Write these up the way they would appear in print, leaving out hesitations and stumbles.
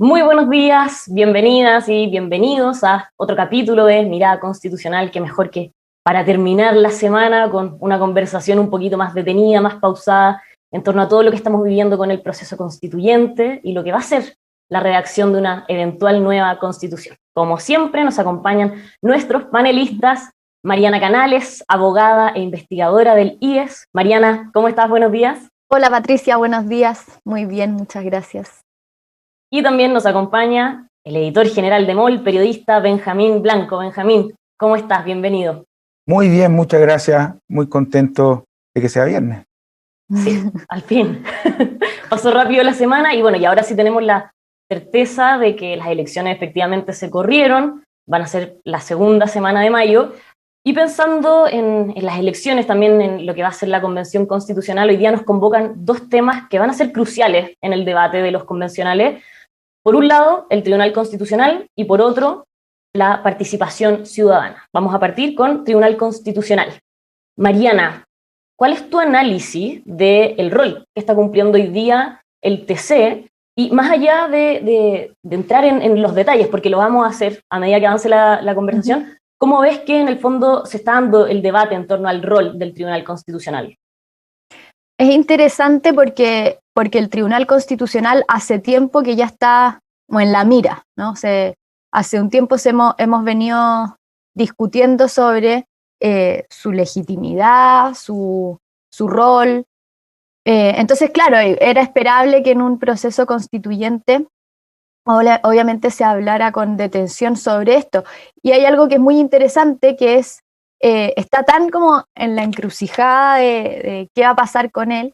Muy buenos días, bienvenidas y bienvenidos a otro capítulo de Mirada Constitucional, que mejor que para terminar la semana con una conversación un poquito más detenida, más pausada, en torno a todo lo que estamos viviendo con el proceso constituyente y lo que va a ser la redacción de una eventual nueva constitución. Como siempre, nos acompañan nuestros panelistas, Mariana Canales, abogada e investigadora del IES. Mariana, ¿cómo estás? Buenos días. Hola Patricia, buenos días. Muy bien, muchas gracias. Y también nos acompaña el editor general de MOL, periodista Benjamín Blanco. Benjamín, ¿cómo estás? Bienvenido. Muy bien, muchas gracias. Muy contento de que sea viernes. Sí, al fin. Pasó rápido la semana y bueno, y ahora sí tenemos la certeza de que las elecciones efectivamente se corrieron, van a ser la segunda semana de mayo. Y pensando en las elecciones, también en lo que va a ser la Convención Constitucional, hoy día nos convocan dos temas que van a ser cruciales en el debate de los convencionales. Por un lado, el Tribunal Constitucional y por otro, la participación ciudadana. Vamos a partir con Tribunal Constitucional. Mariana, ¿cuál es tu análisis del rol que está cumpliendo hoy día el TC? Y más allá de entrar en los detalles, porque lo vamos a hacer a medida que avance la conversación, ¿cómo ves que en el fondo se está dando el debate en torno al rol del Tribunal Constitucional? Es interesante porque el Tribunal Constitucional hace tiempo que ya está en la mira, ¿no? Hace un tiempo hemos venido discutiendo sobre su legitimidad, su rol. Entonces, claro, era esperable que en un proceso constituyente obviamente se hablara con detención sobre esto. Y hay algo que es muy interesante, que es está tan como en la encrucijada de qué va a pasar con él,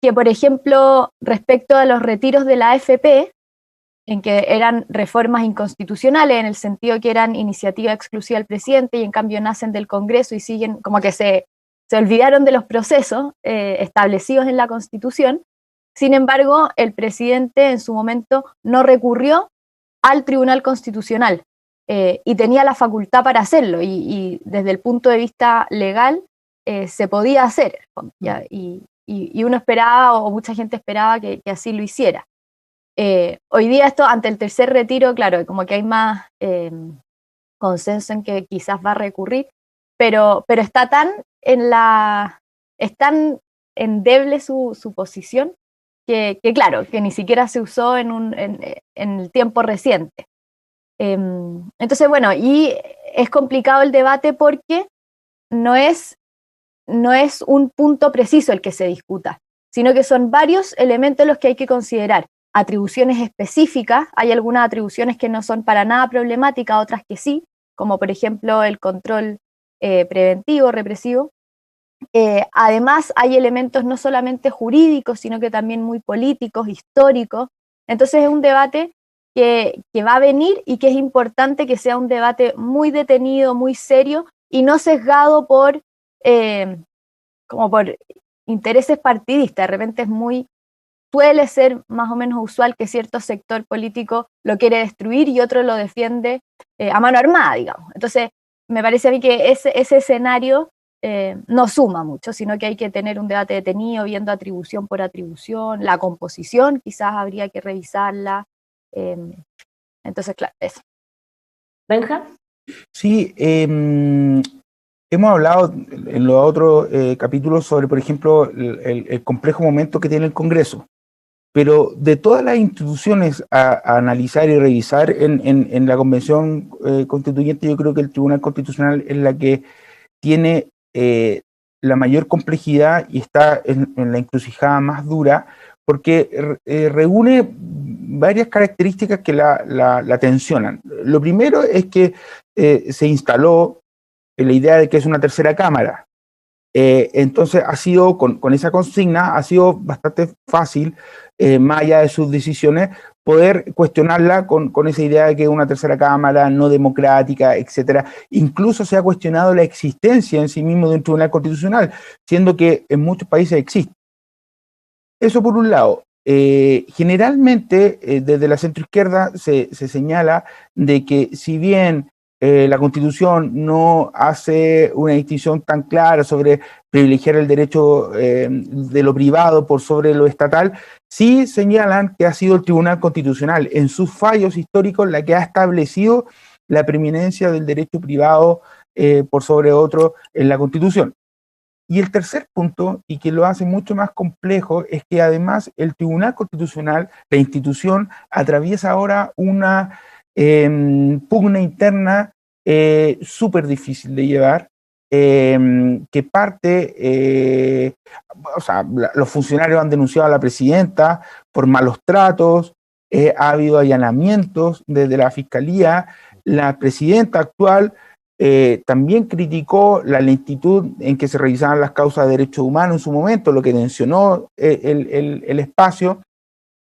que por ejemplo, respecto a los retiros de la AFP, en que eran reformas inconstitucionales, en el sentido que eran iniciativa exclusiva del presidente y en cambio nacen del Congreso y siguen, como que se olvidaron de los procesos establecidos en la Constitución. Sin embargo, el presidente en su momento no recurrió al Tribunal Constitucional y tenía la facultad para hacerlo y desde el punto de vista legal se podía hacer, ¿ya? Y uno esperaba, o mucha gente esperaba que así lo hiciera. Hoy día esto, ante el tercer retiro, claro, como que hay más consenso en que quizás va a recurrir, pero está es tan endeble su posición que claro, que ni siquiera se usó en el tiempo reciente. Entonces, bueno, y es complicado el debate porque no es un punto preciso el que se discuta, sino que son varios elementos los que hay que considerar. Atribuciones específicas, hay algunas atribuciones que no son para nada problemáticas, otras que sí, como por ejemplo el control preventivo, represivo. Además, hay elementos no solamente jurídicos, sino que también muy políticos, históricos. Entonces es un debate que va a venir y que es importante que sea un debate muy detenido, muy serio y no sesgado como por intereses partidistas. De repente suele ser más o menos usual que cierto sector político lo quiere destruir y otro lo defiende a mano armada, digamos. Entonces, me parece a mí que ese escenario no suma mucho, sino que hay que tener un debate detenido, viendo atribución por atribución, la composición quizás habría que revisarla. Entonces, claro, eso. ¿Benja? Sí, hemos hablado en los otros capítulos sobre, por ejemplo, el complejo momento que tiene el Congreso. Pero de todas las instituciones a analizar y revisar en la Convención Constituyente, yo creo que el Tribunal Constitucional es la que tiene la mayor complejidad y está en la encrucijada más dura, porque reúne varias características que la tensionan. Lo primero es que se instaló la idea de que es una tercera cámara. Entonces ha sido, con esa consigna, ha sido bastante fácil, más allá de sus decisiones, poder cuestionarla con esa idea de que es una tercera cámara no democrática, etcétera. Incluso se ha cuestionado la existencia en sí mismo de un tribunal constitucional, siendo que en muchos países existe. Eso por un lado. Generalmente, desde la centroizquierda se señala de que si bien la Constitución no hace una distinción tan clara sobre privilegiar el derecho de lo privado por sobre lo estatal, sí señalan que ha sido el Tribunal Constitucional en sus fallos históricos la que ha establecido la preeminencia del derecho privado por sobre otro en la Constitución. Y el tercer punto, y que lo hace mucho más complejo, es que además el Tribunal Constitucional, la institución, atraviesa ahora una pugna interna súper difícil de llevar, que parte, o sea, los funcionarios han denunciado a la presidenta por malos tratos, ha habido allanamientos desde la Fiscalía, la presidenta actual también criticó la lentitud en que se revisaban las causas de derechos humanos en su momento, lo que tensionó el espacio.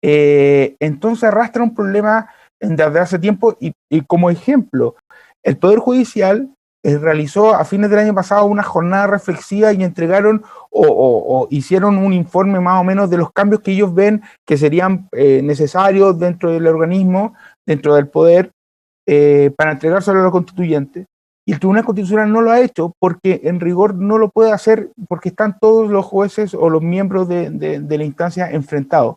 Entonces arrastra un problema desde hace tiempo y como ejemplo, el Poder Judicial realizó a fines del año pasado una jornada reflexiva y entregaron o hicieron un informe más o menos de los cambios que ellos ven que serían necesarios dentro del organismo, dentro del poder, para entregárselo a los constituyentes. Y el Tribunal Constitucional no lo ha hecho porque en rigor no lo puede hacer porque están todos los jueces o los miembros de la instancia enfrentados.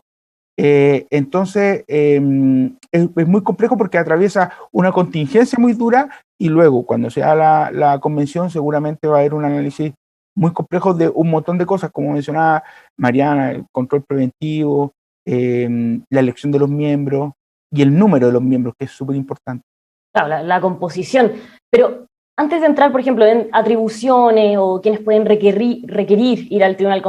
Entonces es muy complejo porque atraviesa una contingencia muy dura y luego cuando se haga la convención seguramente va a haber un análisis muy complejo de un montón de cosas, como mencionaba Mariana, el control preventivo, la elección de los miembros y el número de los miembros, que es súper importante. Claro, la composición. Pero antes de entrar, por ejemplo, en atribuciones o quienes pueden requerir ir al Tribunal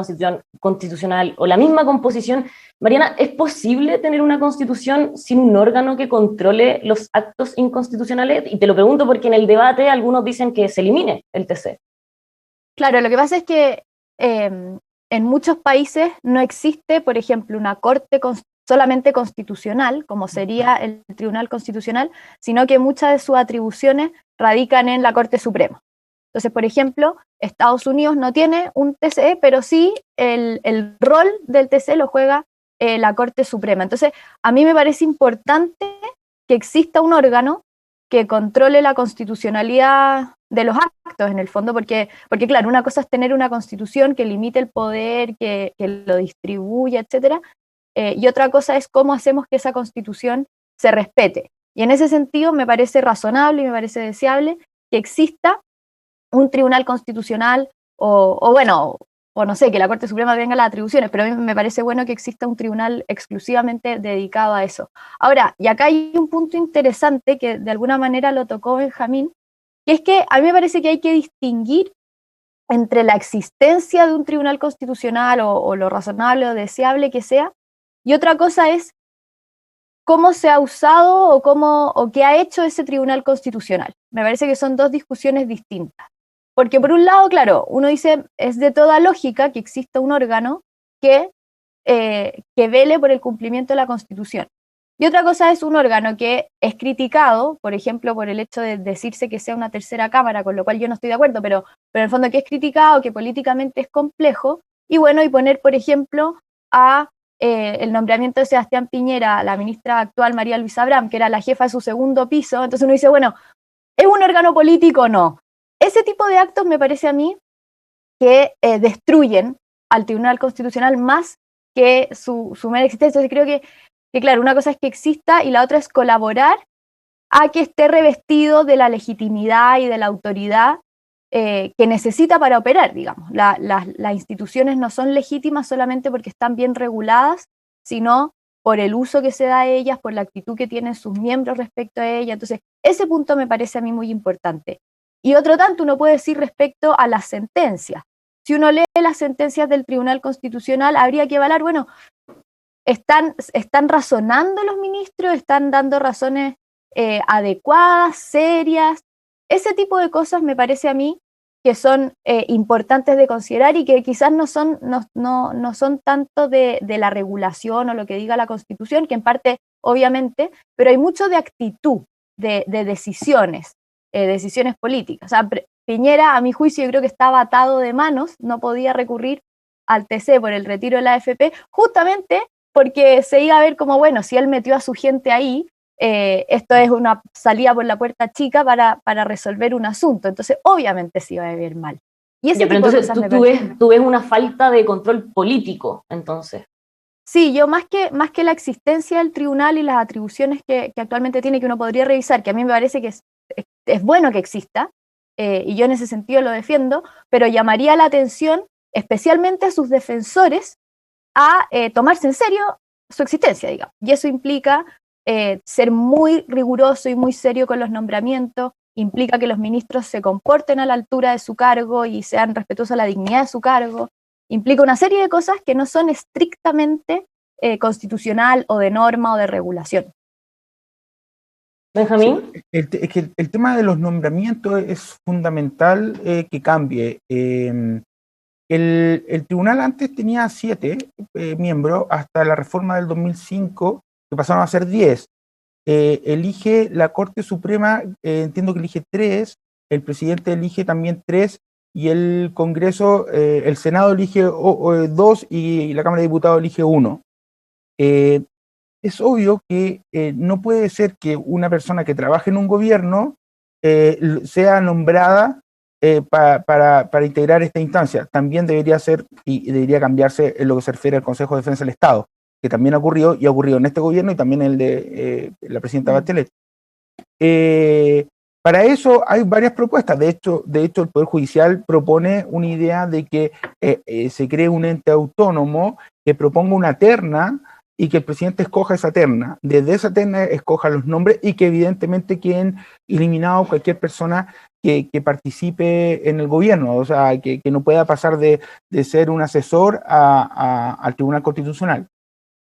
Constitucional o la misma composición, Mariana, ¿es posible tener una constitución sin un órgano que controle los actos inconstitucionales? Y te lo pregunto porque en el debate algunos dicen que se elimine el TC. Claro, lo que pasa es que en muchos países no existe, por ejemplo, una corte solamente constitucional, como sería el Tribunal Constitucional, sino que muchas de sus atribuciones radican en la Corte Suprema. Entonces, por ejemplo, Estados Unidos no tiene un TC, pero sí el rol del TC lo juega la Corte Suprema. Entonces, a mí me parece importante que exista un órgano que controle la constitucionalidad de los actos, en el fondo, porque claro, una cosa es tener una constitución que limite el poder, que lo distribuya, etcétera, y otra cosa es cómo hacemos que esa constitución se respete. Y en ese sentido me parece razonable y me parece deseable que exista un tribunal constitucional o no sé, que la Corte Suprema tenga las atribuciones, pero a mí me parece bueno que exista un tribunal exclusivamente dedicado a eso. Ahora, y acá hay un punto interesante que de alguna manera lo tocó Benjamín, que es que a mí me parece que hay que distinguir entre la existencia de un tribunal constitucional o lo razonable o deseable que sea, y otra cosa es cómo se ha usado o qué ha hecho ese tribunal constitucional. Me parece que son dos discusiones distintas. Porque por un lado, claro, uno dice, es de toda lógica que exista un órgano que vele por el cumplimiento de la Constitución. Y otra cosa es un órgano que es criticado, por ejemplo, por el hecho de decirse que sea una tercera cámara, con lo cual yo no estoy de acuerdo, pero en el fondo que es criticado, que políticamente es complejo, y bueno, y poner, por ejemplo, a el nombramiento de Sebastián Piñera, la ministra actual María Luisa Abraham, que era la jefa de su segundo piso, entonces uno dice, bueno, ¿es un órgano político o no? Ese tipo de actos me parece a mí que destruyen al Tribunal Constitucional más que su mera existencia. Entonces creo que, claro, una cosa es que exista y la otra es colaborar a que esté revestido de la legitimidad y de la autoridad que necesita para operar, digamos. Las instituciones no son legítimas solamente porque están bien reguladas, sino por el uso que se da a ellas, por la actitud que tienen sus miembros respecto a ellas. Entonces, ese punto me parece a mí muy importante. Y otro tanto uno puede decir respecto a las sentencias. Si uno lee las sentencias del Tribunal Constitucional, habría que evaluar, bueno, ¿están razonando los ministros? ¿Están dando razones adecuadas, serias? Ese tipo de cosas me parece a mí que son importantes de considerar y que quizás no son tanto de la regulación o lo que diga la Constitución, que en parte, obviamente, pero hay mucho de actitud, de decisiones políticas. O sea, Piñera, a mi juicio, yo creo que estaba atado de manos, no podía recurrir al TC por el retiro de la AFP, justamente porque se iba a ver como, bueno, si él metió a su gente ahí, esto es una salida por la puerta chica para resolver un asunto. Entonces, obviamente se iba a ver mal. Y ese pero entonces tú ves una falta de control político, entonces. Sí, yo más que la existencia del tribunal y las atribuciones que actualmente tiene, que uno podría revisar, que a mí me parece que es bueno que exista, y yo en ese sentido lo defiendo, pero llamaría la atención especialmente a sus defensores a tomarse en serio su existencia, digamos. Y eso implica ser muy riguroso y muy serio con los nombramientos, implica que los ministros se comporten a la altura de su cargo y sean respetuosos a la dignidad de su cargo, implica una serie de cosas que no son estrictamente constitucional o de norma o de regulación. Benjamín. Sí, es que el tema de los nombramientos es fundamental que cambie. El tribunal antes tenía 7 miembros hasta la reforma del 2005, que pasaron a ser 10. Elige la Corte Suprema, entiendo que elige 3, el presidente elige también 3, y el Congreso, el Senado elige 2 y la Cámara de Diputados elige 1. Es obvio que no puede ser que una persona que trabaje en un gobierno sea nombrada para integrar esta instancia. También debería ser y debería cambiarse en lo que se refiere al Consejo de Defensa del Estado, que también ha ocurrido y ha ocurrido en este gobierno y también en el de la presidenta Bachelet. Para eso hay varias propuestas. De hecho, el Poder Judicial propone una idea de que se cree un ente autónomo que proponga una terna y que el presidente escoja esa terna. Desde esa terna escoja los nombres y que evidentemente queden eliminados cualquier persona que participe en el gobierno, o sea, que no pueda pasar de ser un asesor al Tribunal Constitucional.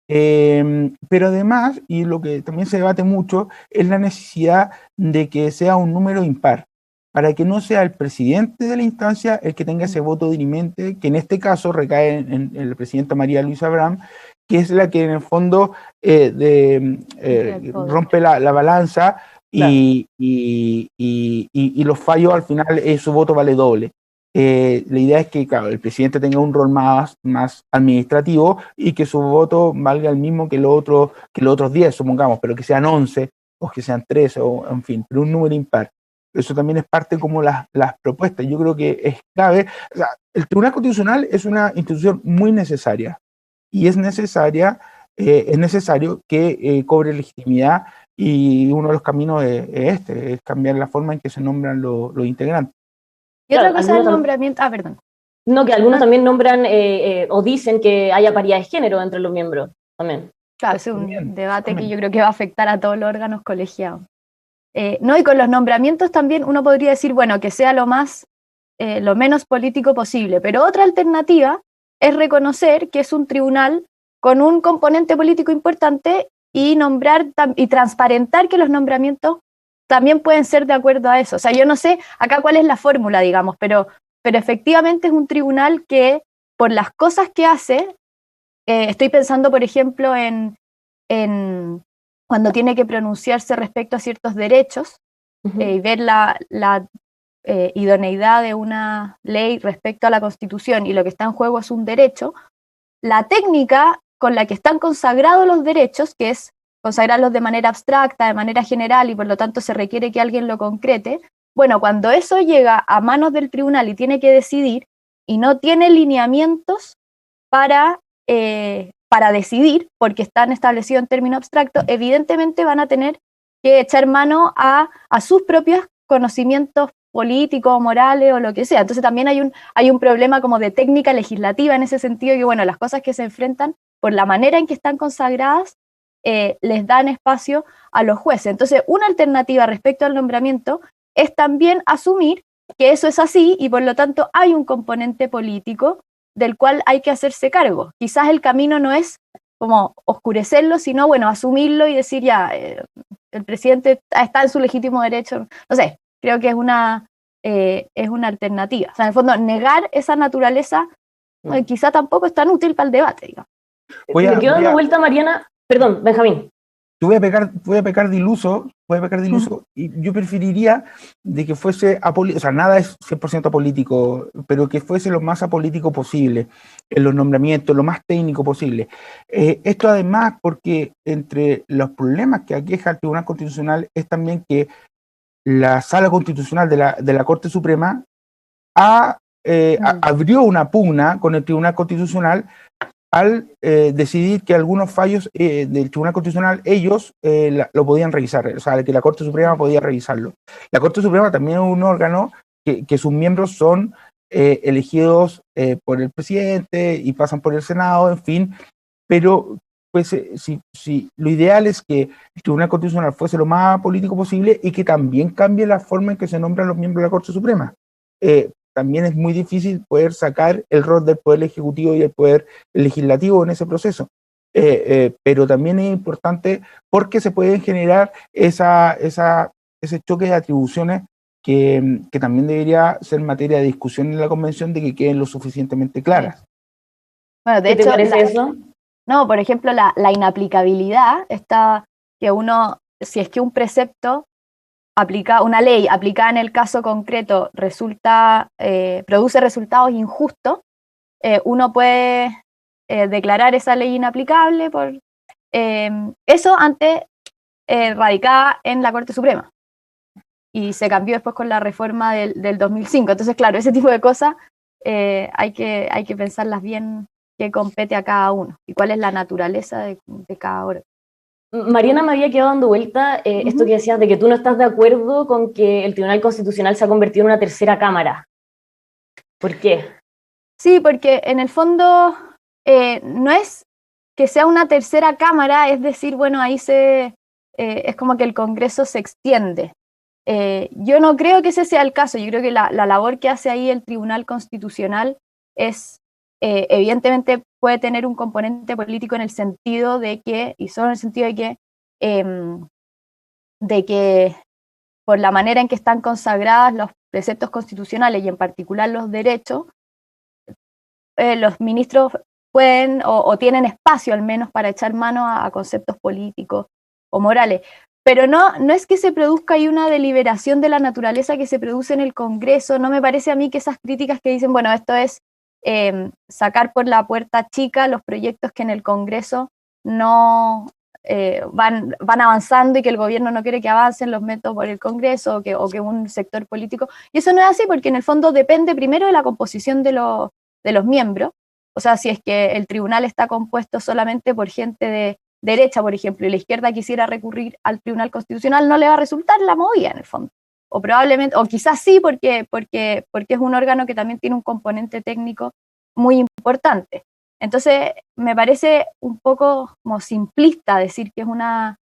Pero además, y lo que también se debate mucho, es la necesidad de que sea un número impar, para que no sea el presidente de la instancia el que tenga ese voto dirimente, que en este caso recae en la presidenta María Luisa Abraham, que es la que en el fondo rompe la balanza y los fallos al final, su voto vale doble. La idea es que, claro, el presidente tenga un rol más administrativo y que su voto valga el mismo que los otros 10, supongamos, pero que sean 11 o que sean 13, o en fin, pero un número impar. Eso también es parte como las propuestas. Yo creo que es clave. O sea, el Tribunal Constitucional es una institución muy necesaria y es necesario que cobre legitimidad, y uno de los caminos es cambiar la forma en que se nombran los integrantes. Y otra cosa es el nombramiento. Perdón. No, que algunos también nombran o dicen que haya paridad de género entre los miembros también. Claro, es un debate que yo creo que va a afectar a todos los órganos colegiados. No, y con los nombramientos también uno podría decir, bueno, que sea lo menos político posible, pero otra alternativa es reconocer que es un tribunal con un componente político importante y nombrar y transparentar que los nombramientos también pueden ser de acuerdo a eso. O sea, yo no sé acá cuál es la fórmula, digamos, pero efectivamente es un tribunal que, por las cosas que hace, estoy pensando, por ejemplo, en cuando tiene que pronunciarse respecto a ciertos derechos, y ver la idoneidad de una ley respecto a la Constitución, y lo que está en juego es un derecho, la técnica con la que están consagrados los derechos, que es consagrarlos de manera abstracta, de manera general, y por lo tanto se requiere que alguien lo concrete. Bueno, cuando eso llega a manos del tribunal y tiene que decidir, y no tiene lineamientos para decidir, porque están establecidos en términos abstractos, evidentemente van a tener que echar mano a sus propios conocimientos políticos, morales o lo que sea. Entonces también hay un problema como de técnica legislativa en ese sentido, que bueno, las cosas que se enfrentan por la manera en que están consagradas les dan espacio a los jueces. Entonces, una alternativa respecto al nombramiento es también asumir que eso es así y por lo tanto hay un componente político del cual hay que hacerse cargo. Quizás el camino no es como oscurecerlo, sino, bueno, asumirlo y decir ya, el presidente está en su legítimo derecho. No sé, creo que es una alternativa. O sea, en el fondo, negar esa naturaleza quizá tampoco es tan útil para el debate, digamos. Me quedo dando vuelta, Mariana. Perdón, Benjamín. voy a pecar de iluso, y yo preferiría de que fuese apolítico, o sea, nada es 100% apolítico, pero que fuese lo más apolítico posible, en los nombramientos, lo más técnico posible. Esto además porque entre los problemas que aqueja el Tribunal Constitucional es también que la Sala Constitucional de la Corte Suprema abrió una pugna con el Tribunal Constitucional al decidir que algunos fallos del Tribunal Constitucional ellos lo podían revisar, o sea, que la Corte Suprema podía revisarlo. La Corte Suprema también es un órgano que sus miembros son elegidos por el presidente y pasan por el Senado, en fin, pero pues si lo ideal es que el Tribunal Constitucional fuese lo más político posible y que también cambie la forma en que se nombran los miembros de la Corte Suprema. También es muy difícil poder sacar el rol del Poder Ejecutivo y el Poder Legislativo en ese proceso. Pero también es importante porque se pueden generar ese choque de atribuciones que también debería ser materia de discusión en la Convención, de que queden lo suficientemente claras. Bueno, de ¿Qué te hecho, parece eso? No, por ejemplo, la inaplicabilidad está que uno, si es que un precepto una ley aplicada en el caso concreto produce resultados injustos, uno puede declarar esa ley inaplicable por eso antes radicada en la Corte Suprema. Y se cambió después con la reforma del 2005. Entonces, claro, ese tipo de cosas hay que pensarlas bien, qué compete a cada uno y cuál es la naturaleza de cada órgano. Mariana, me había quedado dando vuelta esto que decías de que tú no estás de acuerdo con que el Tribunal Constitucional se ha convertido en una tercera cámara. ¿Por qué? Sí, porque en el fondo no es que sea una tercera cámara, es decir, bueno, ahí es como que el Congreso se extiende. Yo no creo que ese sea el caso. Yo creo que la labor que hace ahí el Tribunal Constitucional es, evidentemente puede tener un componente político en el sentido de que, y solo en el sentido de que por la manera en que están consagradas los preceptos constitucionales y en particular los derechos, los ministros pueden o tienen espacio al menos para echar mano a conceptos políticos o morales. Pero no es que se produzca ahí una deliberación de la naturaleza que se produce en el Congreso. No me parece a mí que esas críticas que dicen, bueno, esto es sacar por la puerta chica los proyectos que en el Congreso no van avanzando y que el gobierno no quiere que avancen, los meto por el Congreso o que un sector político. Y eso no es así porque en el fondo depende primero de la composición de los miembros. O sea, si es que el tribunal está compuesto solamente por gente de derecha, por ejemplo, y la izquierda quisiera recurrir al Tribunal Constitucional, no le va a resultar la movida en el fondo. O probablemente, o quizás sí, porque es un órgano que también tiene un componente técnico muy importante. Entonces, me parece un poco como simplista decir que es una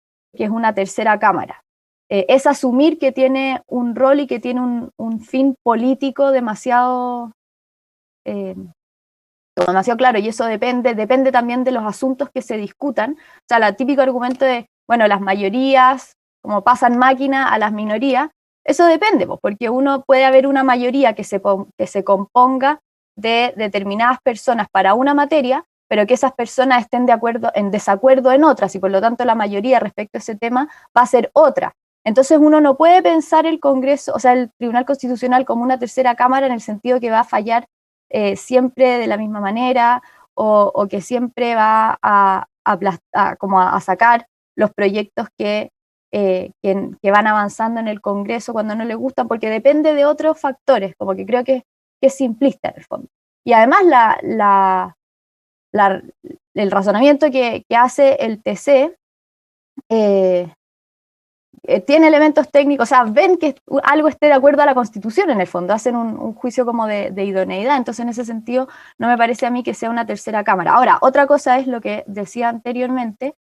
tercera cámara. Es asumir que tiene un rol y que tiene un fin político demasiado claro, y eso depende también de los asuntos que se discutan. O sea, el típico argumento de, bueno, las mayorías, como pasan máquina a las minorías, eso depende, porque uno puede haber una mayoría que se componga de determinadas personas para una materia, pero que esas personas estén en desacuerdo en otras, y por lo tanto la mayoría respecto a ese tema va a ser otra. Entonces uno no puede pensar el Congreso, o sea, el Tribunal Constitucional como una tercera cámara en el sentido que va a fallar siempre de la misma manera o que siempre va a sacar los proyectos que van avanzando en el Congreso cuando no le gustan, porque depende de otros factores, como que creo que es simplista en el fondo. Y además el razonamiento que hace el TC tiene elementos técnicos, o sea, ven que algo esté de acuerdo a la Constitución en el fondo, hacen un juicio como de idoneidad, entonces en ese sentido no me parece a mí que sea una tercera cámara. Ahora, otra cosa es lo que decía anteriormente,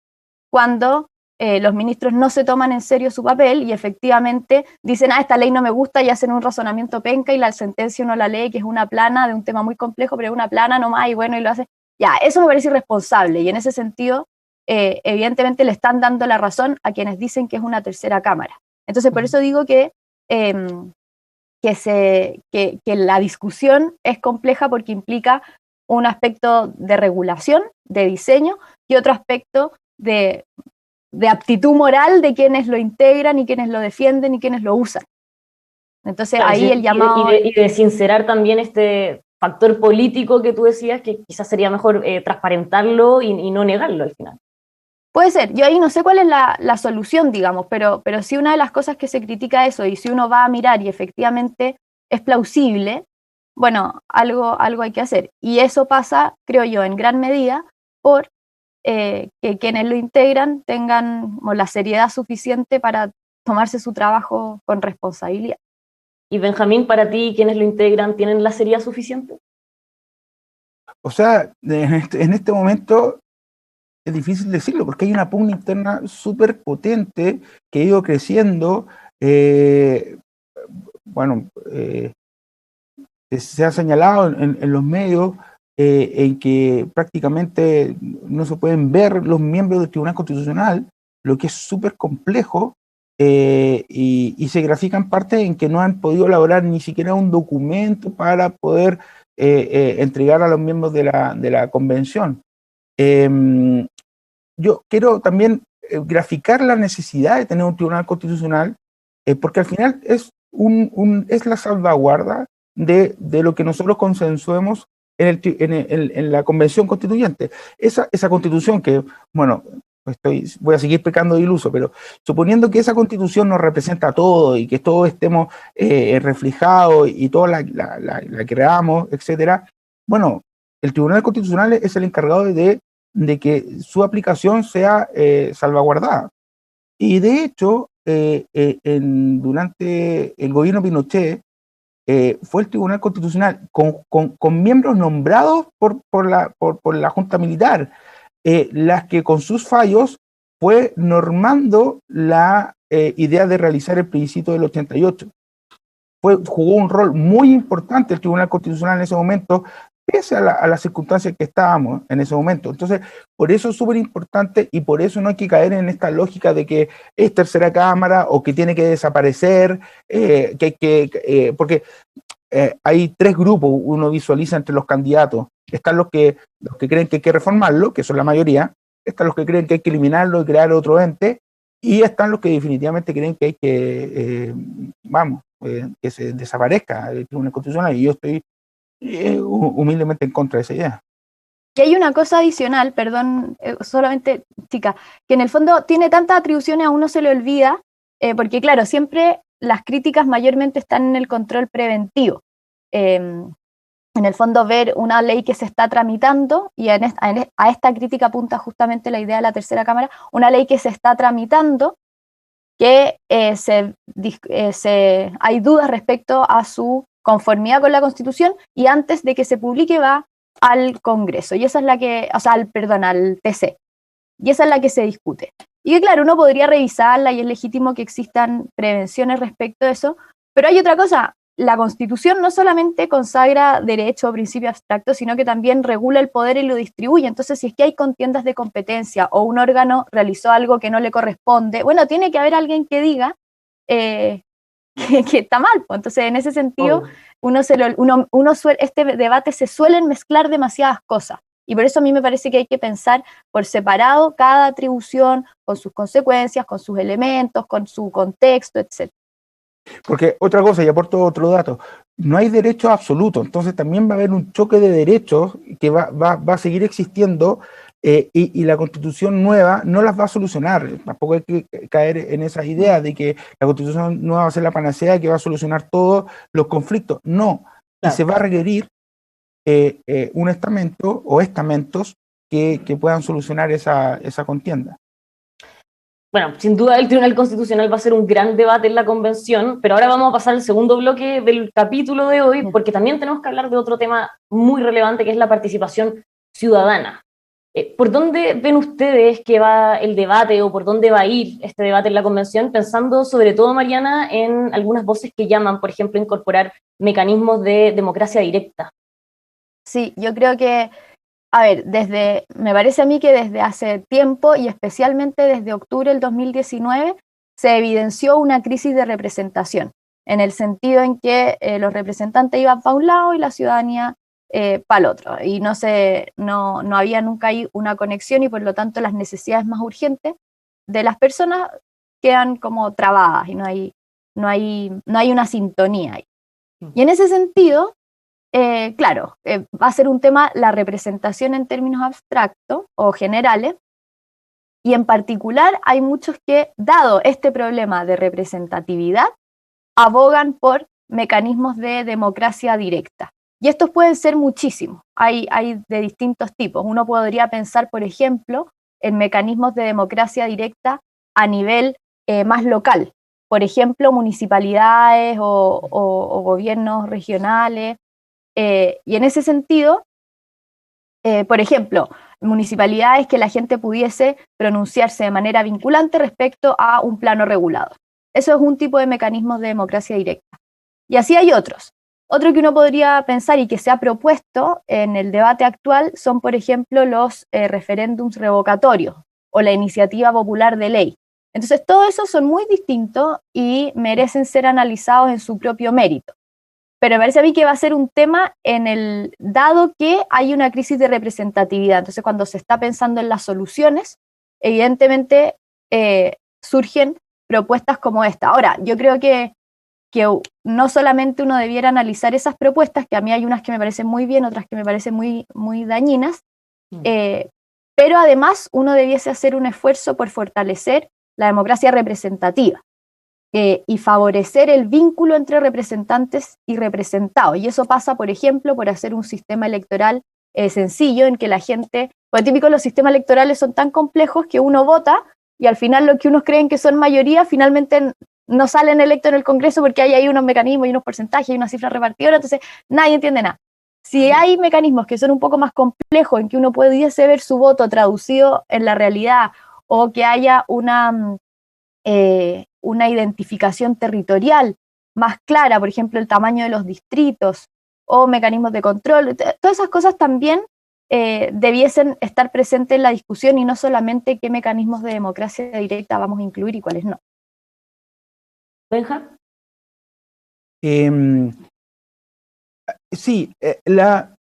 cuando los ministros no se toman en serio su papel y efectivamente dicen, esta ley no me gusta, y hacen un razonamiento penca y la sentencia uno la lee que es una plana de un tema muy complejo, pero es una plana nomás y bueno, y lo hace. Ya, eso me parece irresponsable y en ese sentido evidentemente le están dando la razón a quienes dicen que es una tercera cámara. Entonces, por eso digo que la discusión es compleja porque implica un aspecto de regulación, de diseño, y otro aspecto de de aptitud moral de quienes lo integran y quienes lo defienden y quienes lo usan. Entonces Claro, ahí sí, el llamado... y de sincerar también este factor político que tú decías, que quizás sería mejor transparentarlo y no negarlo al final. Puede ser, yo ahí no sé cuál es la solución, digamos, pero sí una de las cosas que se critica eso, y si uno va a mirar y efectivamente es plausible, bueno, algo hay que hacer. Y eso pasa, creo yo, en gran medida por que quienes lo integran tengan como la seriedad suficiente para tomarse su trabajo con responsabilidad. Y Benjamín, para ti, ¿quiénes lo integran tienen la seriedad suficiente? O sea, en este momento es difícil decirlo porque hay una pugna interna súper potente que ha ido creciendo. Bueno, se ha señalado en los medios en que prácticamente no se pueden ver los miembros del Tribunal Constitucional, lo que es súper complejo, y se grafica en parte en que no han podido elaborar ni siquiera un documento para poder entregar a los miembros de la convención. Yo quiero también graficar la necesidad de tener un Tribunal Constitucional, porque al final es es la salvaguarda de lo que nosotros consensuemos en la Convención Constituyente. Esa Constitución que, bueno, voy a seguir pecando de iluso, pero suponiendo que esa Constitución nos representa a todos y que todos estemos reflejados y todos la creamos, etcétera, bueno, el Tribunal Constitucional es el encargado de que su aplicación sea salvaguardada. Y de hecho, durante el gobierno Pinochet, fue el Tribunal Constitucional con miembros nombrados por la Junta Militar, las que con sus fallos fue normando la idea de realizar el plebiscito del 88. Jugó un rol muy importante el Tribunal Constitucional en ese momento, pese a las circunstancias que estábamos en ese momento. Entonces, por eso es súper importante y por eso no hay que caer en esta lógica de que es tercera cámara o que tiene que desaparecer, porque hay tres grupos, uno visualiza entre los candidatos. Están los que creen que hay que reformarlo, que son la mayoría, están los que creen que hay que eliminarlo y crear otro ente, y están los que definitivamente creen que hay que, que se desaparezca el Tribunal Constitucional, y yo estoy humildemente en contra de esa idea. Y hay una cosa adicional, perdón, solamente, chica, que en el fondo tiene tantas atribuciones, a uno se le olvida, porque claro, siempre las críticas mayormente están en el control preventivo. En el fondo ver una ley que se está tramitando, y a esta crítica apunta justamente la idea de la tercera cámara, una ley que se está tramitando, que hay dudas respecto a su conformidad con la Constitución, y antes de que se publique va al Congreso, y esa es la que, o sea, al TC, y esa es la que se discute. Y que claro, uno podría revisarla y es legítimo que existan prevenciones respecto a eso, pero hay otra cosa, la Constitución no solamente consagra derecho o principio abstracto, sino que también regula el poder y lo distribuye. Entonces, si es que hay contiendas de competencia o un órgano realizó algo que no le corresponde, bueno, tiene que haber alguien que diga que está mal. Entonces, en ese sentido, este debate se suelen mezclar demasiadas cosas. Y por eso a mí me parece que hay que pensar por separado cada atribución, con sus consecuencias, con sus elementos, con su contexto, etc. Porque otra cosa, y aporto otro dato, no hay derecho absoluto, entonces también va a haber un choque de derechos que va a seguir existiendo, y la Constitución nueva no las va a solucionar. Tampoco hay que caer en esa idea de que la Constitución nueva va a ser la panacea que va a solucionar todos los conflictos. No, claro. Y se va a requerir un estamento o estamentos que puedan solucionar esa contienda. Bueno, sin duda el Tribunal Constitucional va a ser un gran debate en la convención, pero ahora vamos a pasar al segundo bloque del capítulo de hoy, porque también tenemos que hablar de otro tema muy relevante, que es la participación ciudadana. ¿Por dónde ven ustedes que va el debate o por dónde va a ir este debate en la convención? Pensando sobre todo, Mariana, en algunas voces que llaman, por ejemplo, incorporar mecanismos de democracia directa. Sí, yo creo que, a ver, me parece a mí que desde hace tiempo y especialmente desde octubre del 2019 se evidenció una crisis de representación, en el sentido en que los representantes iban para un lado y la ciudadanía para el otro, y no había nunca ahí una conexión, y por lo tanto las necesidades más urgentes de las personas quedan como trabadas y no hay una sintonía ahí. Y en ese sentido, claro, va a ser un tema la representación en términos abstractos o generales, y en particular hay muchos que, dado este problema de representatividad, abogan por mecanismos de democracia directa. Y estos pueden ser muchísimos, hay de distintos tipos. Uno podría pensar, por ejemplo, en mecanismos de democracia directa a nivel más local, por ejemplo, municipalidades o gobiernos regionales, y en ese sentido, por ejemplo, municipalidades que la gente pudiese pronunciarse de manera vinculante respecto a un plano regulado. Eso es un tipo de mecanismos de democracia directa. Y así hay otros. Otro que uno podría pensar y que se ha propuesto en el debate actual son, por ejemplo, los referéndums revocatorios o la iniciativa popular de ley. Entonces, todo eso son muy distintos y merecen ser analizados en su propio mérito. Pero me parece a mí que va a ser un tema dado que hay una crisis de representatividad. Entonces, cuando se está pensando en las soluciones, evidentemente surgen propuestas como esta. Ahora, yo creo que no solamente uno debiera analizar esas propuestas, que a mí hay unas que me parecen muy bien, otras que me parecen muy, muy dañinas, pero además uno debiese hacer un esfuerzo por fortalecer la democracia representativa y favorecer el vínculo entre representantes y representados. Y eso pasa, por ejemplo, por hacer un sistema electoral sencillo en que la gente, pues típico, los sistemas electorales son tan complejos que uno vota y al final lo que unos creen que son mayoría finalmente no salen electos en el Congreso porque hay ahí unos mecanismos y unos porcentajes y una cifra repartidora, entonces nadie entiende nada. Si hay mecanismos que son un poco más complejos en que uno pudiese ver su voto traducido en la realidad o que haya una identificación territorial más clara, por ejemplo, el tamaño de los distritos o mecanismos de control, todas esas cosas también debiesen estar presentes en la discusión y no solamente qué mecanismos de democracia directa vamos a incluir y cuáles no. Benja. Sí, la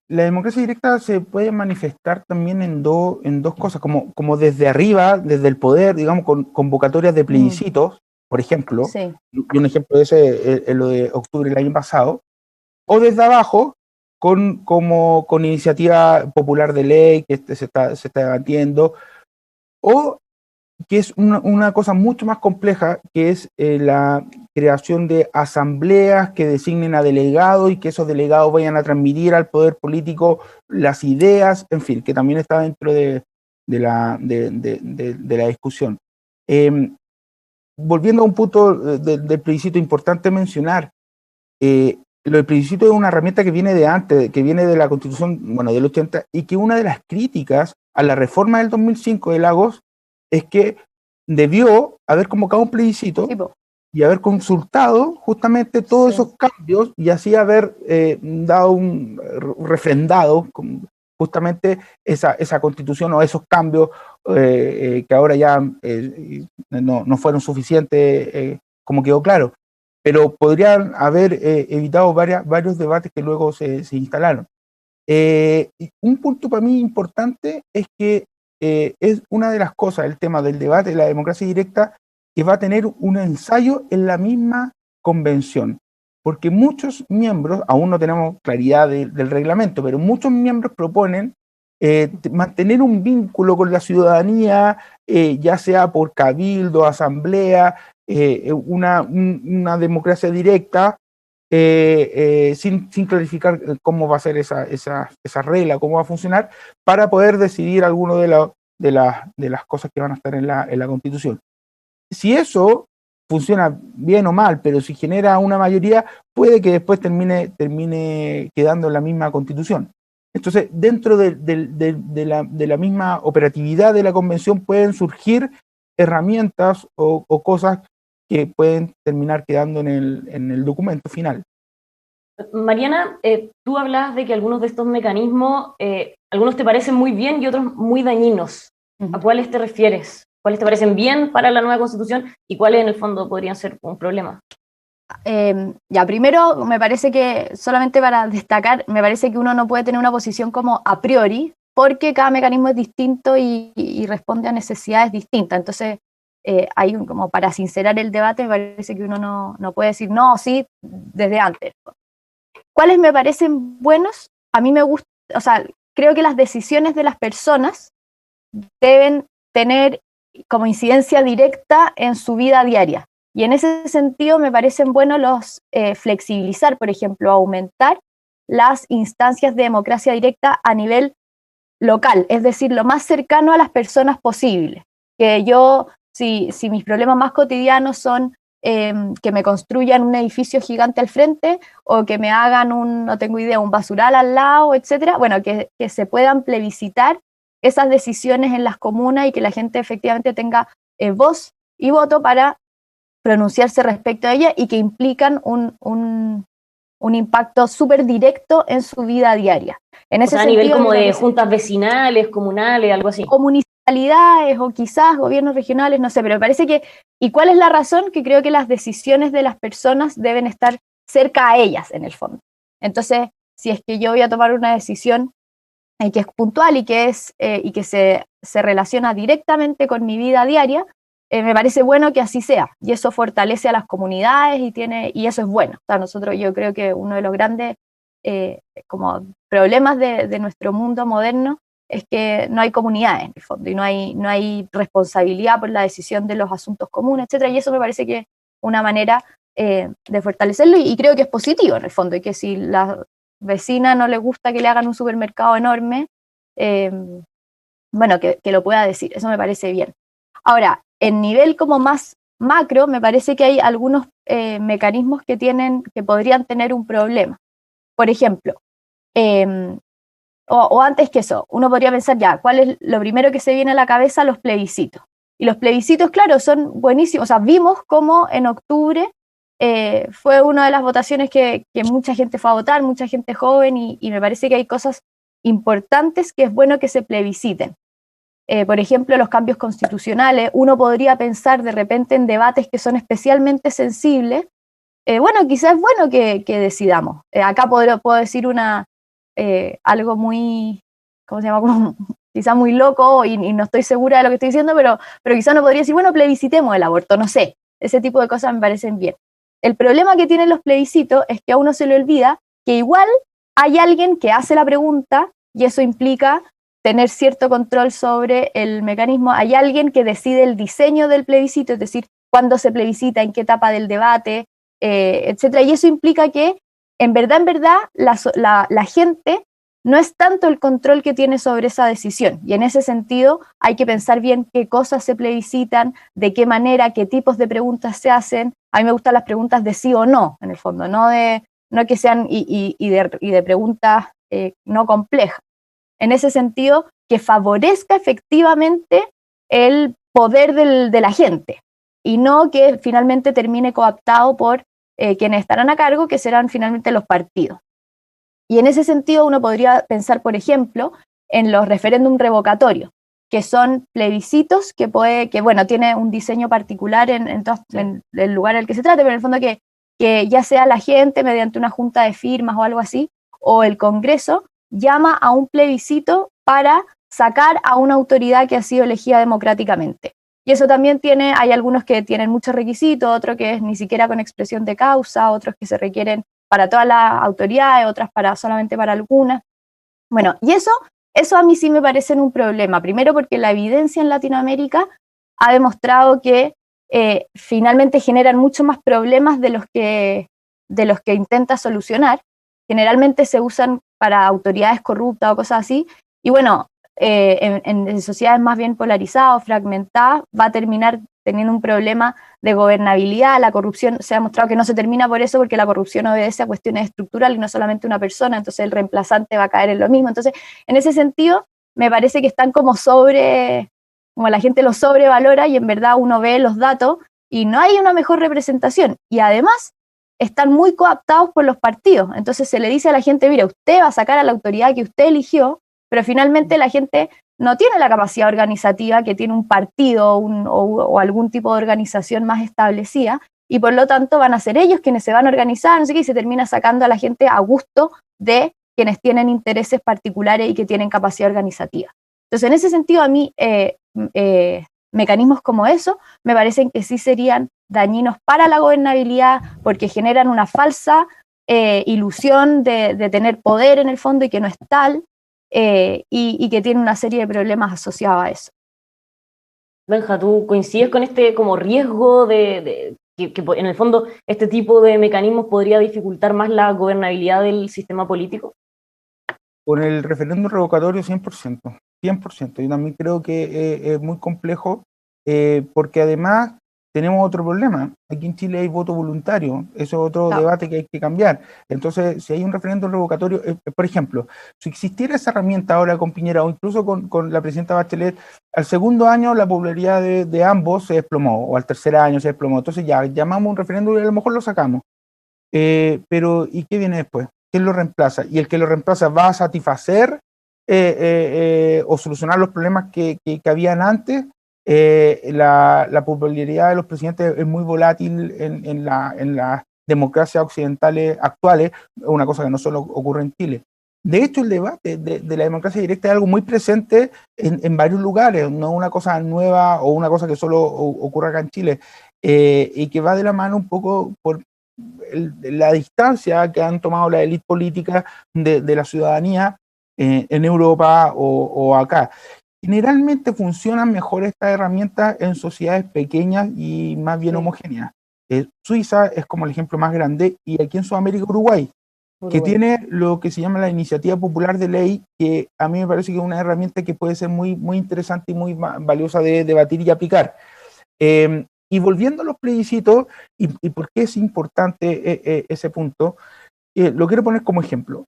democracia directa se puede manifestar también en dos cosas, como desde arriba, desde el poder, digamos, con convocatorias de plebiscitos, por ejemplo, Sí. y un ejemplo de ese es lo de octubre del año pasado, o desde abajo, con iniciativa popular de ley que se está debatiendo, o que es una cosa mucho más compleja, que es la creación de asambleas que designen a delegados y que esos delegados vayan a transmitir al poder político las ideas, en fin, que también está dentro de la discusión. Volviendo a un punto del plebiscito, importante mencionar, lo del plebiscito es una herramienta que viene de antes, que viene de la Constitución, bueno, del 80, y que una de las críticas a la reforma del 2005 de Lagos es que debió haber convocado un plebiscito y haber consultado justamente todos esos cambios y así haber dado un refrendado justamente esa constitución o esos cambios que ahora ya no fueron suficientes, como quedó claro. Pero podrían haber evitado varios debates que luego se instalaron. Un punto para mí importante es que es una de las cosas, el tema del debate de la democracia directa, que va a tener un ensayo en la misma convención, porque muchos miembros, aún no tenemos claridad del reglamento, pero muchos miembros proponen mantener un vínculo con la ciudadanía, ya sea por cabildo, asamblea, una democracia directa, sin clarificar cómo va a ser esa regla, cómo va a funcionar, para poder decidir alguno de las cosas que van a estar en la Constitución. Si eso funciona bien o mal, pero si genera una mayoría, puede que después termine quedando en la misma Constitución. Entonces, dentro de la misma operatividad de la Convención pueden surgir herramientas o cosas que pueden terminar quedando en el documento final. Mariana, tú hablabas de que algunos de estos mecanismos, algunos te parecen muy bien y otros muy dañinos. ¿A cuáles te refieres? ¿Cuáles te parecen bien para la nueva Constitución y cuáles en el fondo podrían ser un problema? Ya, primero me parece que, solamente para destacar, me parece que uno no puede tener una posición como a priori, porque cada mecanismo es distinto y responde a necesidades distintas. Entonces, como para sincerar el debate, me parece que uno no puede decir no, sí, desde antes. ¿Cuáles me parecen buenos? A mí me gusta, o sea, creo que las decisiones de las personas deben tener como incidencia directa en su vida diaria. Y en ese sentido me parecen buenos los flexibilizar, por ejemplo, aumentar las instancias de democracia directa a nivel local, es decir, lo más cercano a las personas posible. Que yo, si mis problemas más cotidianos son que me construyan un edificio gigante al frente o que me hagan no tengo idea, un basural al lado, etcétera, bueno, que se puedan plebiscitar esas decisiones en las comunas y que la gente efectivamente tenga voz y voto para pronunciarse respecto a ella y que implican un impacto súper directo en su vida diaria. En ese a nivel como de juntas vecinales, comunales, algo así. O municipalidades o quizás gobiernos regionales, no sé, pero me parece que, ¿y cuál es la razón? Que creo que las decisiones de las personas deben estar cerca a ellas, en el fondo. Entonces, si es que yo voy a tomar una decisión que es puntual y que se relaciona directamente con mi vida diaria, me parece bueno que así sea, y eso fortalece a las comunidades y eso es bueno. O sea, yo creo que uno de los grandes como problemas de nuestro mundo moderno es que no hay comunidades en el fondo y no hay responsabilidad por la decisión de los asuntos comunes, etcétera, y eso me parece que es una manera de fortalecerlo y creo que es positivo en el fondo, y que si la vecina no le gusta que le hagan un supermercado enorme, bueno, que lo pueda decir, eso me parece bien. Ahora, en nivel como más macro, me parece que hay algunos mecanismos que podrían tener un problema. Por ejemplo, o antes que eso, uno podría pensar ya, ¿cuál es lo primero que se viene a la cabeza? Los plebiscitos. Y los plebiscitos, claro, son buenísimos. O sea, vimos cómo en octubre fue una de las votaciones que mucha gente fue a votar, mucha gente joven, y me parece que hay cosas importantes que es bueno que se plebisciten. Por ejemplo, los cambios constitucionales. Uno podría pensar de repente en debates que son especialmente sensibles. Bueno, quizás es bueno que decidamos. Acá puedo decir algo muy, ¿cómo se llama? Como, quizás muy loco y no estoy segura de lo que estoy diciendo, pero quizás uno podría decir, bueno, plebiscitemos el aborto, no sé. Ese tipo de cosas me parecen bien. El problema que tienen los plebiscitos es que a uno se le olvida que igual hay alguien que hace la pregunta y eso implica tener cierto control sobre el mecanismo. Hay alguien que decide el diseño del plebiscito, es decir, cuándo se plebiscita, en qué etapa del debate, etcétera. Y eso implica que, en verdad, la gente no es tanto el control que tiene sobre esa decisión. Y en ese sentido hay que pensar bien qué cosas se plebiscitan, de qué manera, qué tipos de preguntas se hacen. A mí me gustan las preguntas de sí o no, en el fondo, no que sean y de preguntas no complejas. En ese sentido, que favorezca efectivamente el poder de la gente y no que finalmente termine cooptado por quienes estarán a cargo, que serán finalmente los partidos. Y en ese sentido uno podría pensar, por ejemplo, en los referéndum revocatorios, que son plebiscitos que bueno, tiene un diseño particular en el lugar al que se trate, pero en el fondo que ya sea la gente mediante una junta de firmas o algo así, o el Congreso, llama a un plebiscito para sacar a una autoridad que ha sido elegida democráticamente. Y eso también hay algunos que tienen muchos requisitos, otros que es ni siquiera con expresión de causa, otros que se requieren para todas las autoridades, otras solamente para algunas. Bueno, y eso a mí sí me parece un problema. Primero porque la evidencia en Latinoamérica ha demostrado que finalmente generan mucho más problemas de los que intenta solucionar. Generalmente se usan para autoridades corruptas o cosas así, y bueno, en sociedades más bien polarizadas o fragmentadas va a terminar teniendo un problema de gobernabilidad. La corrupción se ha demostrado que no se termina por eso, porque la corrupción obedece a cuestiones estructurales y no solamente una persona, entonces el reemplazante va a caer en lo mismo. Entonces, en ese sentido, me parece que están como la gente los sobrevalora y en verdad uno ve los datos y no hay una mejor representación. Y además, están muy cooptados por los partidos. Entonces se le dice a la gente, mira, usted va a sacar a la autoridad que usted eligió, pero finalmente la gente no tiene la capacidad organizativa que tiene un partido o algún tipo de organización más establecida, y por lo tanto van a ser ellos quienes se van a organizar, no sé qué, y se termina sacando a la gente a gusto de quienes tienen intereses particulares y que tienen capacidad organizativa. Entonces, en ese sentido, a mí, mecanismos como eso me parecen que sí serían dañinos para la gobernabilidad porque generan una falsa ilusión de tener poder en el fondo y que no es tal, y que tiene una serie de problemas asociados a eso. Benja, ¿tú coincides con este como riesgo de que en el fondo este tipo de mecanismos podría dificultar más la gobernabilidad del sistema político? Con el referéndum revocatorio 100%, 100%. Yo también creo que es muy complejo porque además tenemos otro problema. Aquí en Chile hay voto voluntario, eso es otro debate que hay que cambiar. Entonces, si hay un referéndum revocatorio, por ejemplo, si existiera esa herramienta ahora con Piñera o incluso con la presidenta Bachelet, al segundo año la popularidad de ambos se desplomó, o al tercer año se desplomó. Entonces ya llamamos un referéndum y a lo mejor lo sacamos. Pero, ¿y qué viene después? ¿Quién lo reemplaza? ¿Y el que lo reemplaza va a satisfacer o solucionar los problemas que habían antes? La popularidad de los presidentes es muy volátil en las democracias occidentales actuales, una cosa que no solo ocurre en Chile. De hecho, el debate de la democracia directa es algo muy presente en varios lugares, no una cosa nueva o una cosa que solo ocurre acá en Chile, y que va de la mano un poco por la distancia que han tomado la élite política de la ciudadanía en Europa o acá. Generalmente funcionan mejor estas herramientas en sociedades pequeñas y más bien homogéneas. Suiza es como el ejemplo más grande, y aquí en Sudamérica Uruguay, que tiene lo que se llama la iniciativa popular de ley, que a mí me parece que es una herramienta que puede ser muy, muy interesante y muy valiosa de debatir y aplicar. Y volviendo a los plebiscitos, y por qué es importante ese punto, lo quiero poner como ejemplo.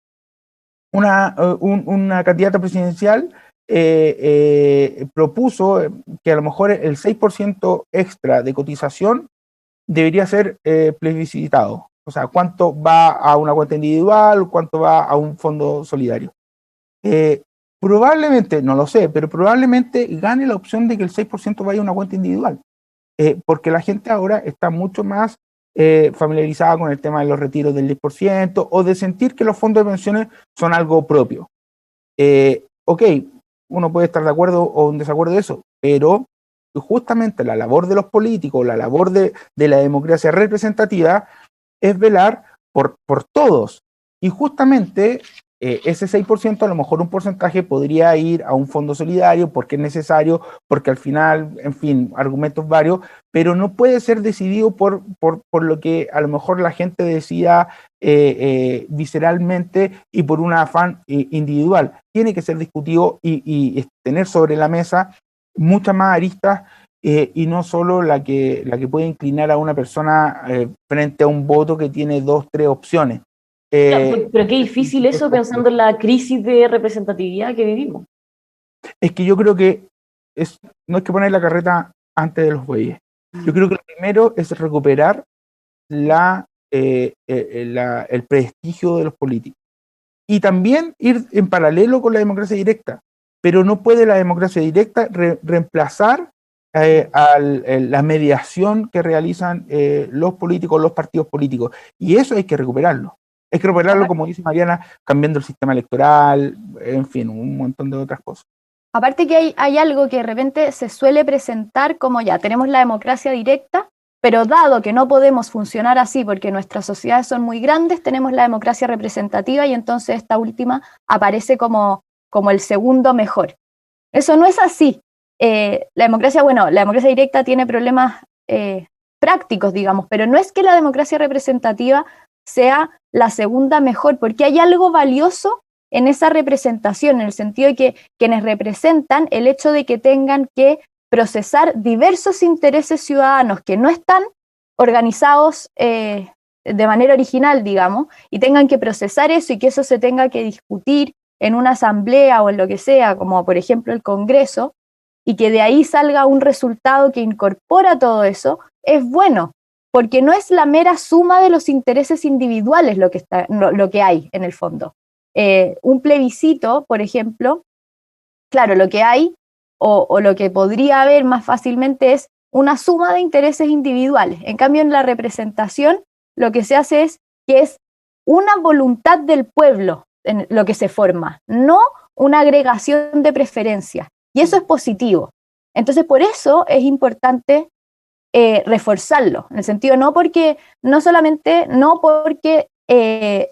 Una candidata presidencial propuso que a lo mejor el 6% extra de cotización debería ser plebiscitado. O sea, cuánto va a una cuenta individual, cuánto va a un fondo solidario. Probablemente, no lo sé, pero probablemente gane la opción de que el 6% vaya a una cuenta individual. Porque la gente ahora está mucho más familiarizada con el tema de los retiros del 10% o de sentir que los fondos de pensiones son algo propio. Ok, uno puede estar de acuerdo o en desacuerdo de eso, pero justamente la labor de los políticos, la labor de la democracia representativa es velar por todos. Y justamente ese 6%, a lo mejor un porcentaje podría ir a un fondo solidario porque es necesario, porque al final, en fin, argumentos varios, pero no puede ser decidido por lo que a lo mejor la gente decida visceralmente y por un afán individual. Tiene que ser discutido y tener sobre la mesa muchas más aristas y no solo la que puede inclinar a una persona frente a un voto que tiene 2, 3 opciones. Pero qué difícil eso pensando en la crisis de representatividad que vivimos. Es que yo creo que no hay que poner la carreta antes de los bueyes. Yo creo que lo primero es recuperar el prestigio de los políticos. Y también ir en paralelo con la democracia directa. Pero no puede la democracia directa reemplazar la mediación que realizan los políticos, los partidos políticos. Y eso hay que recuperarlo. Hay que recuperarlo, como dice Mariana, cambiando el sistema electoral, en fin, un montón de otras cosas. Aparte que hay algo que de repente se suele presentar como ya, tenemos la democracia directa, pero dado que no podemos funcionar así porque nuestras sociedades son muy grandes, tenemos la democracia representativa y entonces esta última aparece como el segundo mejor. Eso no es así. La democracia directa tiene problemas prácticos, digamos, pero no es que la democracia representativa sea la segunda mejor, porque hay algo valioso en esa representación, en el sentido de que quienes representan, el hecho de que tengan que procesar diversos intereses ciudadanos que no están organizados de manera original, digamos, y tengan que procesar eso y que eso se tenga que discutir en una asamblea o en lo que sea, como por ejemplo el Congreso, y que de ahí salga un resultado que incorpora todo eso, es bueno, porque no es la mera suma de los intereses individuales lo que hay en el fondo. Un plebiscito, por ejemplo, claro, lo que hay o lo que podría haber más fácilmente es una suma de intereses individuales. En cambio, en la representación, lo que se hace es que es una voluntad del pueblo lo que se forma, no una agregación de preferencias. Y eso es positivo. Entonces, por eso es importante reforzarlo, en el sentido no porque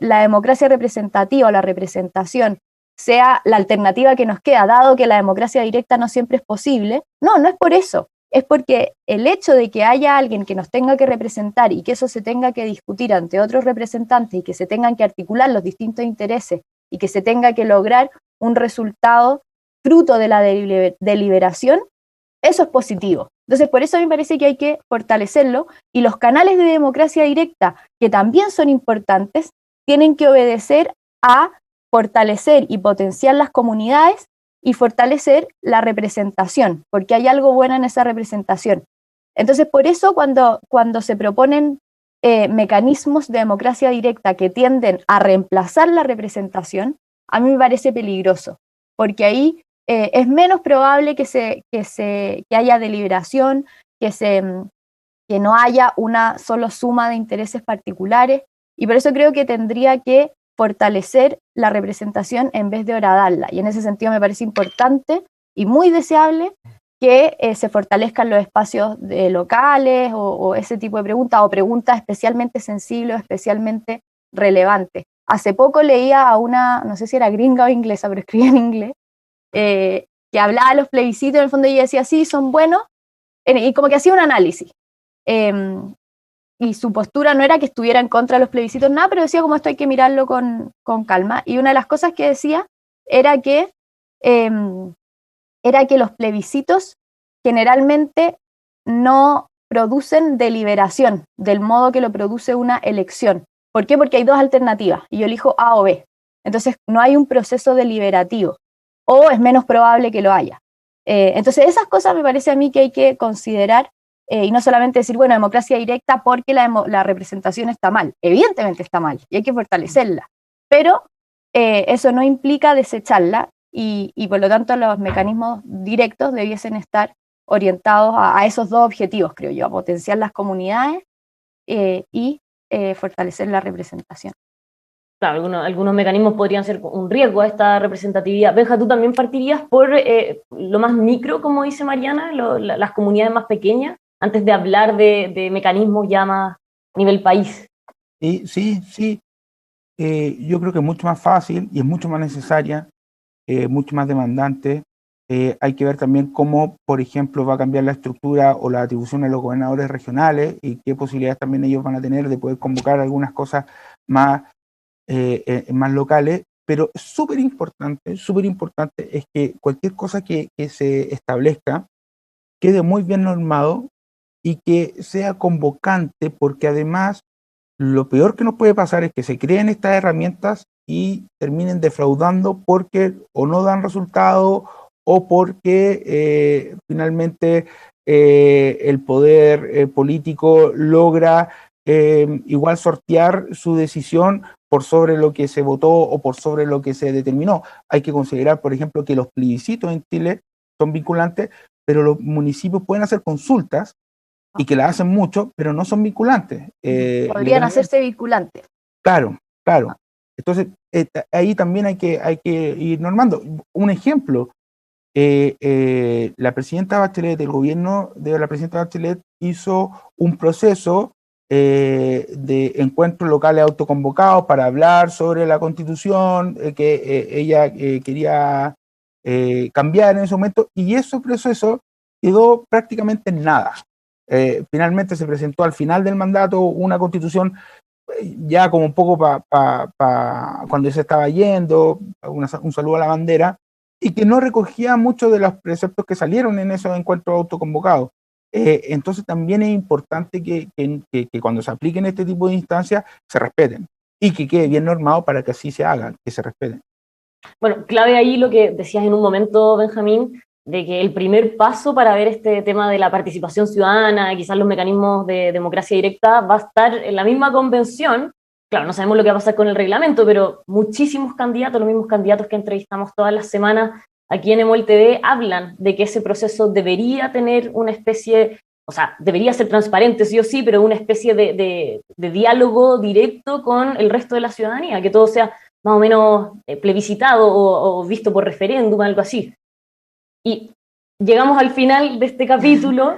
la democracia representativa o la representación sea la alternativa que nos queda, dado que la democracia directa no siempre es posible. No, no es por eso. Es porque el hecho de que haya alguien que nos tenga que representar y que eso se tenga que discutir ante otros representantes y que se tengan que articular los distintos intereses y que se tenga que lograr un resultado fruto de la deliberación, eso es positivo. Entonces, por eso a mí me parece que hay que fortalecerlo, y los canales de democracia directa, que también son importantes, tienen que obedecer a fortalecer y potenciar las comunidades y fortalecer la representación, porque hay algo bueno en esa representación. Entonces, por eso cuando se proponen mecanismos de democracia directa que tienden a reemplazar la representación, a mí me parece peligroso, porque ahí es menos probable que haya deliberación, que no haya una solo suma de intereses particulares, y por eso creo que tendría que fortalecer la representación en vez de horadarla. Y en ese sentido me parece importante y muy deseable que se fortalezcan los espacios locales o ese tipo de preguntas, o preguntas especialmente sensibles o especialmente relevantes. Hace poco leía a una, no sé si era gringa o inglesa, pero escribía en inglés, que hablaba de los plebiscitos, en el fondo ella decía, sí, son buenos, y como que hacía un análisis. Y su postura no era que estuviera en contra de los plebiscitos, nada, pero decía como esto hay que mirarlo con calma. Y una de las cosas que decía era que los plebiscitos generalmente no producen deliberación del modo que lo produce una elección. ¿Por qué? Porque hay dos alternativas y yo elijo A o B. Entonces no hay un proceso deliberativo, o es menos probable que lo haya. Entonces esas cosas me parece a mí que hay que considerar, y no solamente decir, bueno, democracia directa porque la representación está mal. Evidentemente está mal y hay que fortalecerla, pero eso no implica desecharla, y por lo tanto los mecanismos directos debiesen estar orientados a esos dos objetivos, creo yo, a potenciar las comunidades y fortalecer la representación. Claro, algunos mecanismos podrían ser un riesgo a esta representatividad. Benja, ¿tú también partirías por lo más micro, como dice Mariana, las comunidades más pequeñas, antes de hablar de mecanismos ya más a nivel país? Sí. Yo creo que es mucho más fácil y es mucho más necesaria, mucho más demandante. Hay que ver también cómo, por ejemplo, va a cambiar la estructura o la atribución a los gobernadores regionales y qué posibilidades también ellos van a tener de poder convocar algunas cosas más locales, pero súper importante es que cualquier cosa que se establezca quede muy bien normado y que sea convocante, porque además lo peor que nos puede pasar es que se creen estas herramientas y terminen defraudando porque o no dan resultado o porque finalmente el poder político logra igual sortear su decisión por sobre lo que se votó o por sobre lo que se determinó. Hay que considerar, por ejemplo, que los plebiscitos en Chile son vinculantes, pero los municipios pueden hacer consultas y que las hacen mucho, pero no son vinculantes. Podrían hacerse vinculantes. Claro. Entonces, ahí también hay que ir normando. Un ejemplo, la presidenta Bachelet, el gobierno de la presidenta Bachelet hizo un proceso de encuentros locales autoconvocados para hablar sobre la constitución que ella quería cambiar en ese momento, y ese proceso quedó prácticamente en nada. Finalmente se presentó al final del mandato una constitución ya como un poco cuando se estaba yendo, un saludo a la bandera, y que no recogía muchos de los preceptos que salieron en esos encuentros autoconvocados. Entonces también es importante que cuando se apliquen este tipo de instancias se respeten y que quede bien normado para que así se haga, que se respeten. Bueno, clave ahí lo que decías en un momento, Benjamín, de que el primer paso para ver este tema de la participación ciudadana, quizás los mecanismos de democracia directa, va a estar en la misma convención. Claro, no sabemos lo que va a pasar con el reglamento, pero muchísimos candidatos, los mismos candidatos que entrevistamos todas las semanas aquí en EMOL TV, hablan de que ese proceso debería tener una especie, o sea, debería ser transparente sí o sí, pero una especie de diálogo directo con el resto de la ciudadanía, que todo sea más o menos plebiscitado o visto por referéndum, algo así. Y llegamos al final de este capítulo.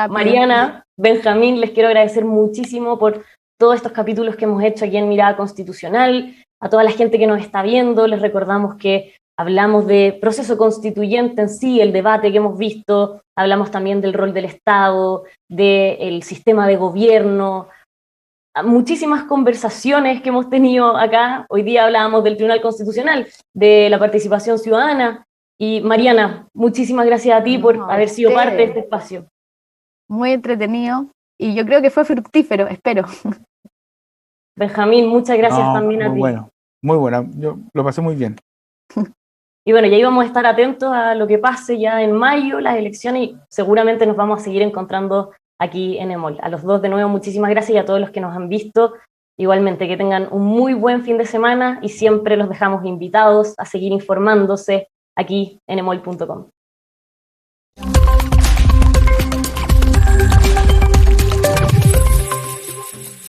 Mariana, Benjamín, les quiero agradecer muchísimo por todos estos capítulos que hemos hecho aquí en Mirada Constitucional. A toda la gente que nos está viendo, les recordamos que hablamos de proceso constituyente en sí, el debate que hemos visto, hablamos también del rol del Estado, del sistema de gobierno, muchísimas conversaciones que hemos tenido acá. Hoy día hablábamos del Tribunal Constitucional, de la participación ciudadana. Y Mariana, muchísimas gracias a ti por haber sido parte de este espacio. Muy entretenido y yo creo que fue fructífero, espero. Benjamín, muchas gracias también a ti. Bueno, muy buena, yo lo pasé muy bien. Y bueno, ya íbamos a estar atentos a lo que pase ya en mayo, las elecciones, y seguramente nos vamos a seguir encontrando aquí en EMOL. A los dos de nuevo, muchísimas gracias, y a todos los que nos han visto, igualmente que tengan un muy buen fin de semana, y siempre los dejamos invitados a seguir informándose aquí en emol.com.